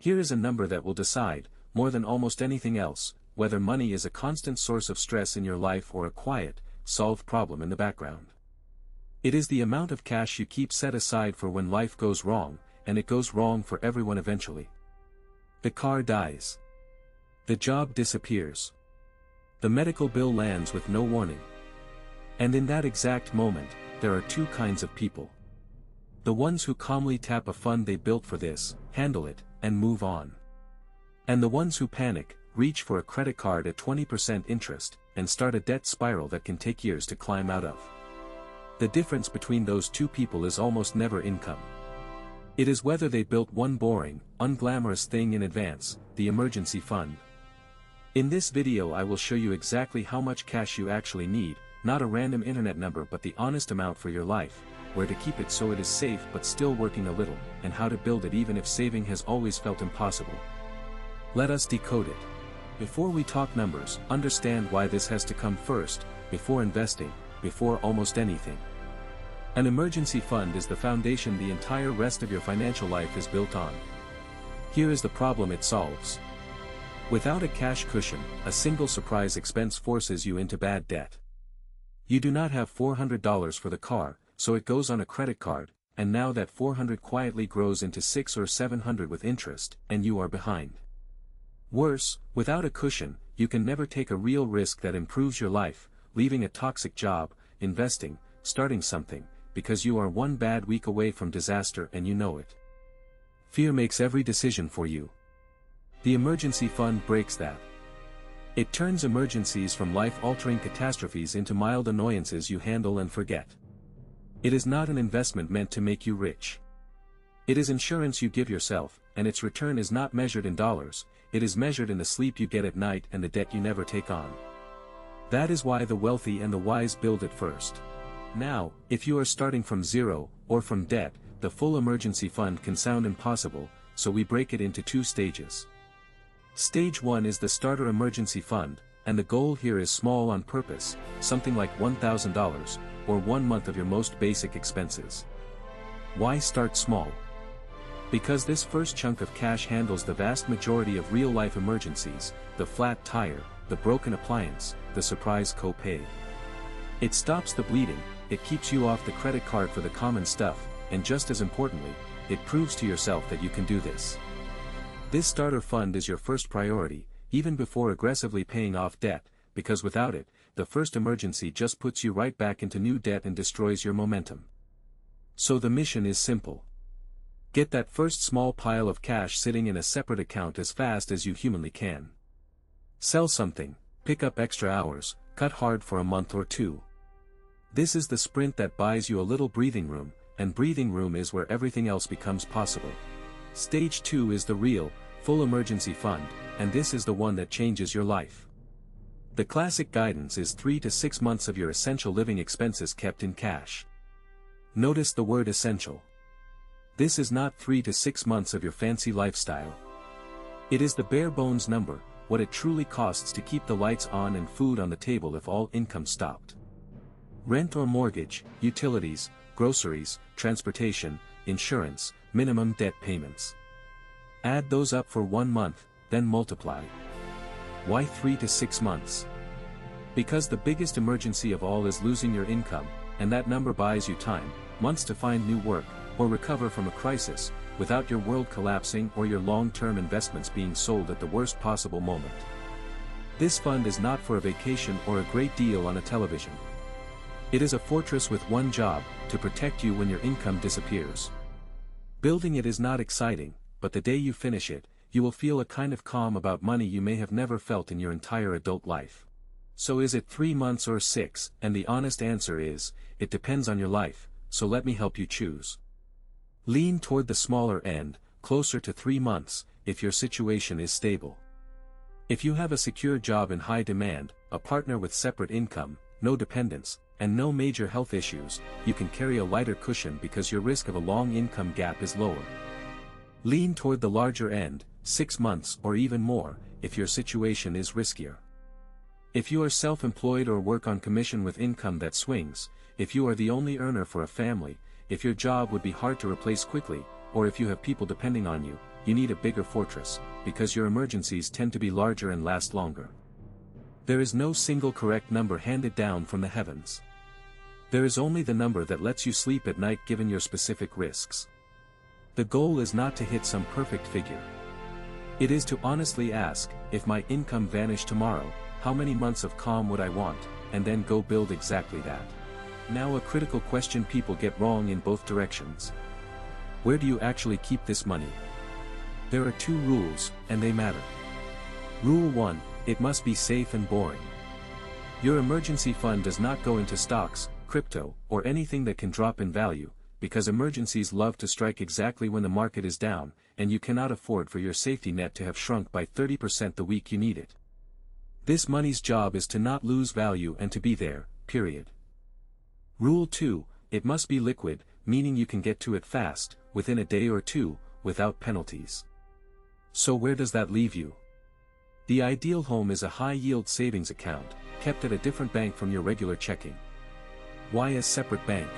Here is a number that will decide, more than almost anything else, whether money is a constant source of stress in your life or a quiet, solved problem in the background. It is the amount of cash you keep set aside for when life goes wrong, and it goes wrong for everyone eventually. The car dies. The job disappears. The medical bill lands with no warning. And in that exact moment, there are two kinds of people. The ones who calmly tap a fund they built for this, handle it, and move on. And the ones who panic, reach for a credit card at 20% interest, and start a debt spiral that can take years to climb out of. The difference between those two people is almost never income. It is whether they built one boring, unglamorous thing in advance, the emergency fund. In this video I will show you exactly how much cash you actually need, not a random internet number but the honest amount for your life, where to keep it so it is safe but still working a little, and how to build it even if saving has always felt impossible. Let us decode it. Before we talk numbers, understand why this has to come first, before investing, before almost anything. An emergency fund is the foundation the entire rest of your financial life is built on. Here is the problem it solves. Without a cash cushion, a single surprise expense forces you into bad debt. You do not have $400 for the car, so it goes on a credit card, and now that $400 quietly grows into $600 or $700 with interest, and you are behind. Worse, without a cushion, you can never take a real risk that improves your life, leaving a toxic job, investing, starting something, because you are one bad week away from disaster and you know it. Fear makes every decision for you. The emergency fund breaks that. It turns emergencies from life-altering catastrophes into mild annoyances you handle and forget. It is not an investment meant to make you rich. It is insurance you give yourself, and its return is not measured in dollars, it is measured in the sleep you get at night and the debt you never take on. That is why the wealthy and the wise build it first. Now, if you are starting from zero, or from debt, the full emergency fund can sound impossible, so we break it into two stages. Stage 1 is the starter emergency fund, and the goal here is small on purpose, something like $1,000, or 1 month of your most basic expenses. Why start small? Because this first chunk of cash handles the vast majority of real-life emergencies, the flat tire, the broken appliance, the surprise copay. It stops the bleeding, it keeps you off the credit card for the common stuff, and just as importantly, it proves to yourself that you can do this. This starter fund is your first priority, even before aggressively paying off debt, because without it, the first emergency just puts you right back into new debt and destroys your momentum. So the mission is simple. Get that first small pile of cash sitting in a separate account as fast as you humanly can. Sell something, pick up extra hours, cut hard for a month or two. This is the sprint that buys you a little breathing room, and breathing room is where everything else becomes possible. Stage 2 is the real, full emergency fund, and this is the one that changes your life. The classic guidance is 3 to 6 months of your essential living expenses kept in cash. Notice the word essential. This is not 3 to 6 months of your fancy lifestyle. It is the bare bones number, what it truly costs to keep the lights on and food on the table if all income stopped. Rent or mortgage, utilities, groceries, transportation, insurance, minimum debt payments. Add those up for 1 month, then multiply. Why 3 to 6 months? Because the biggest emergency of all is losing your income, and that number buys you time, months to find new work, or recover from a crisis, without your world collapsing or your long-term investments being sold at the worst possible moment. This fund is not for a vacation or a great deal on a television. It is a fortress with one job, to protect you when your income disappears. Building it is not exciting, but the day you finish it, you will feel a kind of calm about money you may have never felt in your entire adult life. So is it 3 months or 6? And the honest answer is, it depends on your life, so let me help you choose. Lean toward the smaller end, closer to 3 months, if your situation is stable. If you have a secure job in high demand, a partner with separate income, no dependents, and no major health issues, you can carry a lighter cushion because your risk of a long income gap is lower. Lean toward the larger end, 6 months or even more, if your situation is riskier. If you are self-employed or work on commission with income that swings, if you are the only earner for a family, if your job would be hard to replace quickly, or if you have people depending on you, you need a bigger fortress, because your emergencies tend to be larger and last longer. There is no single correct number handed down from the heavens. There is only the number that lets you sleep at night given your specific risks. The goal is not to hit some perfect figure. It is to honestly ask, if my income vanished tomorrow, how many months of calm would I want, and then go build exactly that. Now a critical question people get wrong in both directions. Where do you actually keep this money? There are 2 rules, and they matter. Rule 1, it must be safe and boring. Your emergency fund does not go into stocks, crypto, or anything that can drop in value, because emergencies love to strike exactly when the market is down, and you cannot afford for your safety net to have shrunk by 30% the week you need it. This money's job is to not lose value and to be there, period. Rule 2, it must be liquid, meaning you can get to it fast, within a day or 2, without penalties. So where does that leave you? The ideal home is a high-yield savings account, kept at a different bank from your regular checking. Why a separate bank?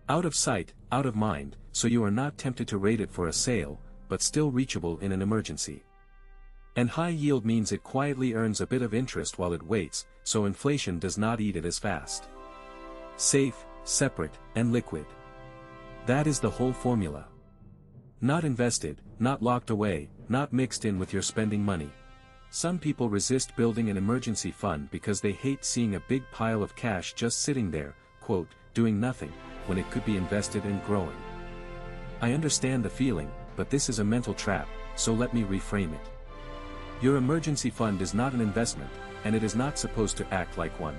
Out of sight, out of mind, so you are not tempted to raid it for a sale, but still reachable in an emergency. And high yield means it quietly earns a bit of interest while it waits, so inflation does not eat it as fast. Safe, separate, and liquid. That is the whole formula. Not invested, not locked away, not mixed in with your spending money. Some people resist building an emergency fund because they hate seeing a big pile of cash just sitting there, quote, doing nothing, when it could be invested and growing. I understand the feeling, but this is a mental trap, so let me reframe it. Your emergency fund is not an investment, and it is not supposed to act like one.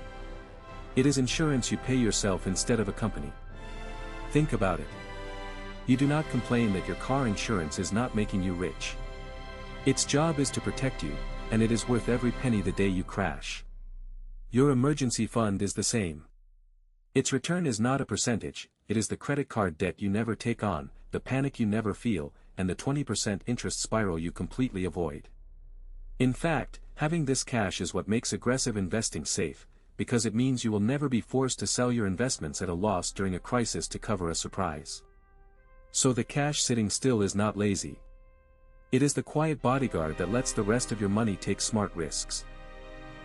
It is insurance you pay yourself instead of a company. Think about it. You do not complain that your car insurance is not making you rich. Its job is to protect you, and it is worth every penny the day you crash. Your emergency fund is the same. Its return is not a percentage, it is the credit card debt you never take on, the panic you never feel, and the 20% interest spiral you completely avoid. In fact, having this cash is what makes aggressive investing safe, because it means you will never be forced to sell your investments at a loss during a crisis to cover a surprise. So the cash sitting still is not lazy. It is the quiet bodyguard that lets the rest of your money take smart risks.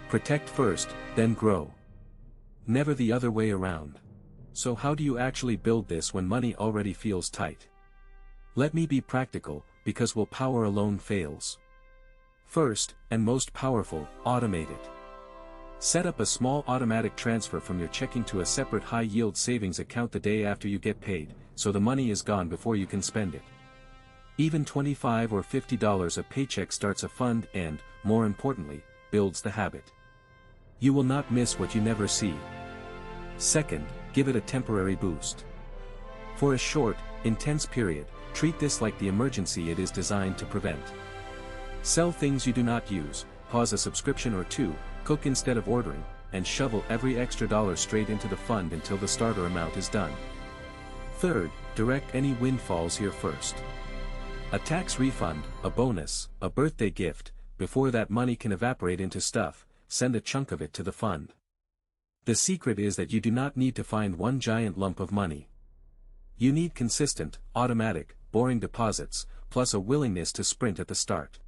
Protect first, then grow. Never the other way around. So how do you actually build this when money already feels tight? Let me be practical, because willpower alone fails. First, and most powerful, automate it. Set up a small automatic transfer from your checking to a separate high-yield savings account the day after you get paid, so the money is gone before you can spend it. Even $25 or $50 a paycheck starts a fund and, more importantly, builds the habit. You will not miss what you never see. Second, give it a temporary boost. For a short, intense period, treat this like the emergency it is designed to prevent. Sell things you do not use, pause a subscription or 2, cook instead of ordering, and shovel every extra dollar straight into the fund until the starter amount is done. Third, direct any windfalls here first. A tax refund, a bonus, a birthday gift, before that money can evaporate into stuff, send a chunk of it to the fund. The secret is that you do not need to find one giant lump of money. You need consistent, automatic, boring deposits, plus a willingness to sprint at the start.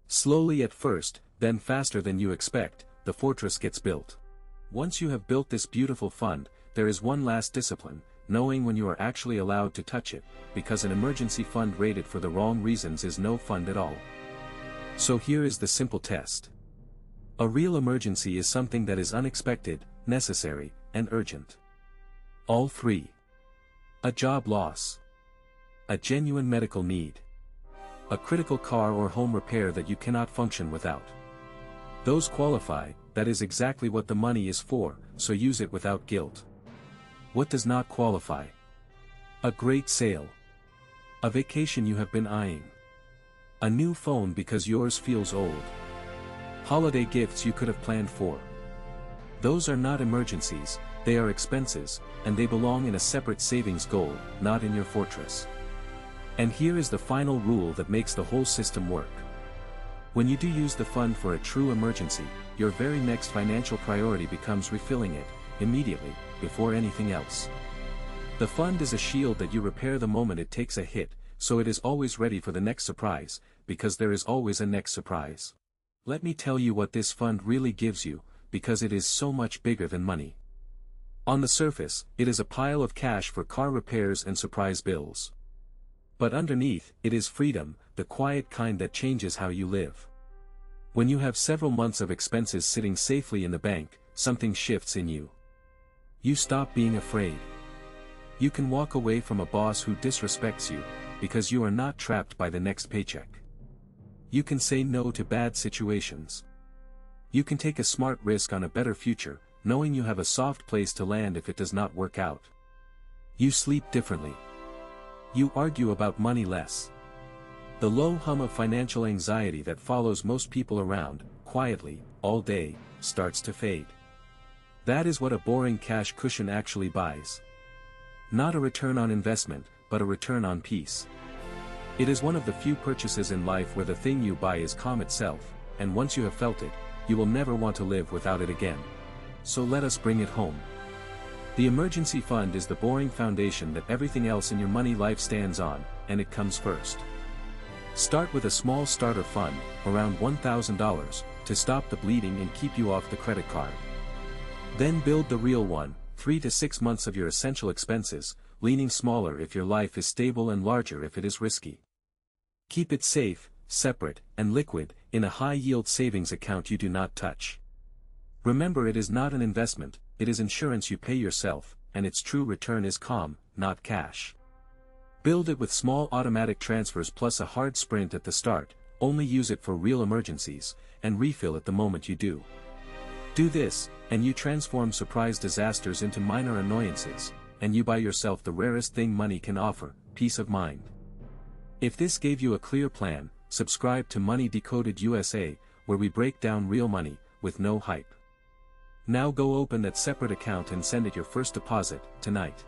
Slowly at first, then faster than you expect, the fortress gets built. Once you have built this beautiful fund, there is one last discipline, knowing when you are actually allowed to touch it, because an emergency fund rated for the wrong reasons is no fund at all. So here is the simple test. A real emergency is something that is unexpected, necessary, and urgent. All 3. A job loss. A genuine medical need. A critical car or home repair that you cannot function without. Those qualify, that is exactly what the money is for, so use it without guilt. What does not qualify? A great sale. A vacation you have been eyeing. A new phone because yours feels old. Holiday gifts you could have planned for. Those are not emergencies, they are expenses, and they belong in a separate savings goal, not in your fortress. And here is the final rule that makes the whole system work. When you do use the fund for a true emergency, your very next financial priority becomes refilling it, immediately, before anything else. The fund is a shield that you repair the moment it takes a hit, so it is always ready for the next surprise, because there is always a next surprise. Let me tell you what this fund really gives you, because it is so much bigger than money. On the surface, it is a pile of cash for car repairs and surprise bills. But underneath, it is freedom, the quiet kind that changes how you live. When you have several months of expenses sitting safely in the bank, something shifts in you. You stop being afraid. You can walk away from a boss who disrespects you, because you are not trapped by the next paycheck. You can say no to bad situations. You can take a smart risk on a better future, knowing you have a soft place to land if it does not work out. You sleep differently. You argue about money less. The low hum of financial anxiety that follows most people around, quietly, all day, starts to fade. That is what a boring cash cushion actually buys. Not a return on investment, but a return on peace. It is one of the few purchases in life where the thing you buy is calm itself, and once you have felt it, you will never want to live without it again. So let us bring it home. The emergency fund is the boring foundation that everything else in your money life stands on, and it comes first. Start with a small starter fund, around $1,000, to stop the bleeding and keep you off the credit card. Then build the real one, 3 to 6 months of your essential expenses, leaning smaller if your life is stable and larger if it is risky. Keep it safe, separate, and liquid, in a high-yield savings account you do not touch. Remember, it is not an investment, it is insurance you pay yourself, and its true return is calm, not cash. Build it with small automatic transfers plus a hard sprint at the start, only use it for real emergencies, and refill at the moment you do. Do this, and you transform surprise disasters into minor annoyances, and you buy yourself the rarest thing money can offer, peace of mind. If this gave you a clear plan, subscribe to Money Decoded USA, where we break down real money, with no hype. Now go open that separate account and send it your first deposit, tonight.